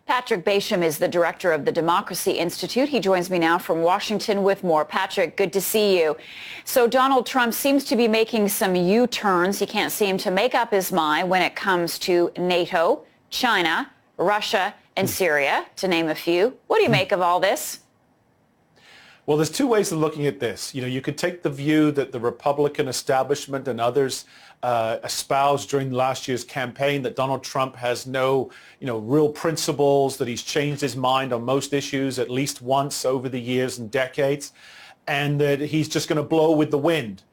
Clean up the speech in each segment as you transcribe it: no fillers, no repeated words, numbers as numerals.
Patrick Basham is the director of the Democracy Institute. He joins me now from Washington with more. Patrick, good to see you. So Donald Trump seems to be making some U-turns. He can't seem to make up his mind when it comes to NATO, China, Russia, and Syria, to name a few. What do you make of all this? Well, there's two ways of looking at this. You could take the view that the Republican establishment and others espoused during last year's campaign that Donald Trump has no, real principles, that he's changed his mind on most issues at least once over the years and decades, and that he's just going to blow with the wind.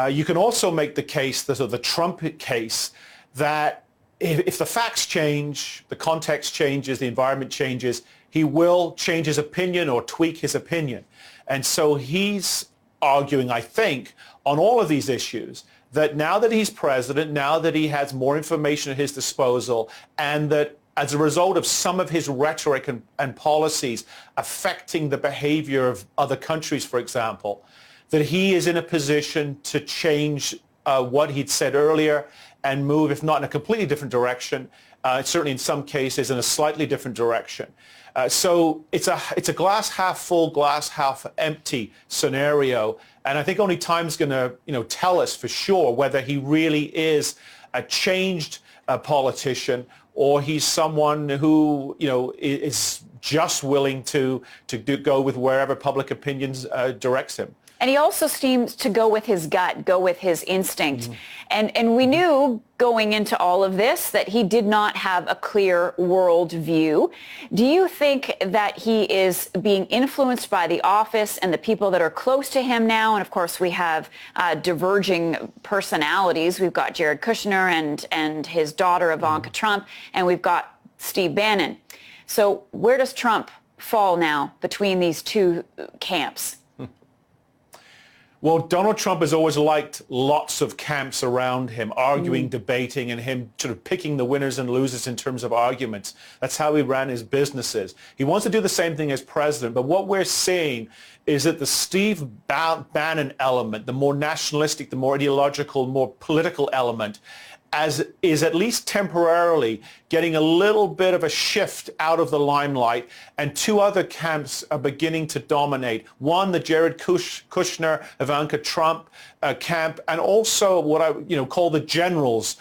You can also make the case, the Trump case, that if the facts change, the context changes, the environment changes, he will change his opinion or tweak his opinion. And so he's arguing, I think, on all of these issues, that now that he's president, now that he has more information at his disposal, and that as a result of some of his rhetoric and policies affecting the behavior of other countries, for example, that he is in a position to change what he'd said earlier and move, if not in a completely different direction, certainly in some cases in a slightly different direction. So it's a glass half full, glass half empty scenario, and I think only time's going to tell us for sure whether he really is a changed politician or he's someone who is just willing to go with wherever public opinions directs him. And he also seems to go with his gut, go with his instinct. And we knew going into all of this that he did not have a clear world view. Do you think that he is being influenced by the office and the people that are close to him now? And of course, we have diverging personalities. We've got Jared Kushner and his daughter, Ivanka Trump, and we've got Steve Bannon. So where does Trump fall now between these two camps? Well, Donald Trump has always liked lots of camps around him, arguing, debating, and him sort of picking the winners and losers in terms of arguments. That's how he ran his businesses. He wants to do the same thing as president, but what we're seeing is that the Steve Bannon element, the more nationalistic, the more ideological, more political element, is at least temporarily getting a little bit of a shift out of the limelight, and two other camps are beginning to dominate. One, the Jared Kushner, Ivanka Trump camp, and also what I call the generals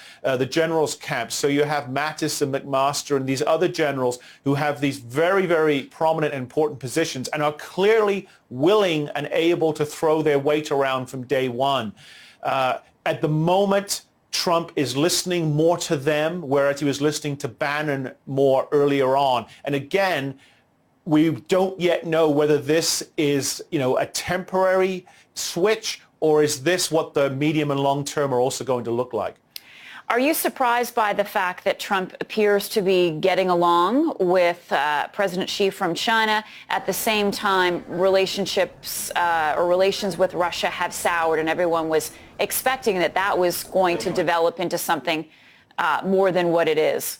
camp. So you have Mattis and McMaster and these other generals who have these very, very prominent and important positions and are clearly willing and able to throw their weight around from day one. At the moment, Trump is listening more to them, whereas he was listening to Bannon more earlier on. And again, we don't yet know whether this is, a temporary switch, or is this what the medium and long term are also going to look like? Are you surprised by the fact that Trump appears to be getting along with President Xi from China? At the same time, relationships or relations with Russia have soured, and everyone was expecting that was going to develop into something more than what it is.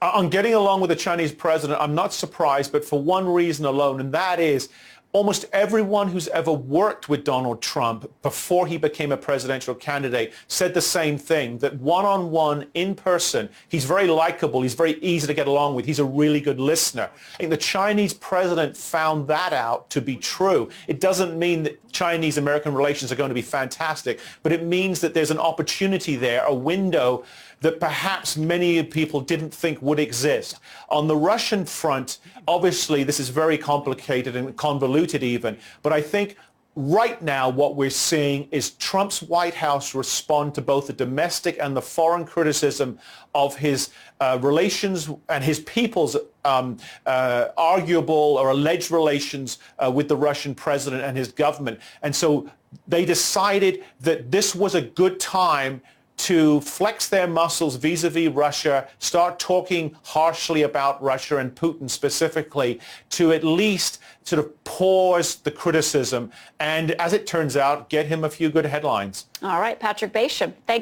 On getting along with the Chinese president, I'm not surprised, but for one reason alone, and that is almost everyone who's ever worked with Donald Trump before he became a presidential candidate said the same thing, that one-on-one, in person, he's very likable, he's very easy to get along with, he's a really good listener. I think the Chinese president found that out to be true. It doesn't mean that Chinese-American relations are going to be fantastic, but it means that there's an opportunity there, a window that perhaps many people didn't think would exist. On the Russian front, obviously this is very complicated and convoluted even, but I think right now what we're seeing is Trump's White House respond to both the domestic and the foreign criticism of his relations and his people's arguable or alleged relations with the Russian president and his government. And so they decided that this was a good time to flex their muscles vis-a-vis Russia, start talking harshly about Russia and Putin specifically, to at least sort of pause the criticism and, as it turns out, get him a few good headlines. All right, Patrick Basham, thank you.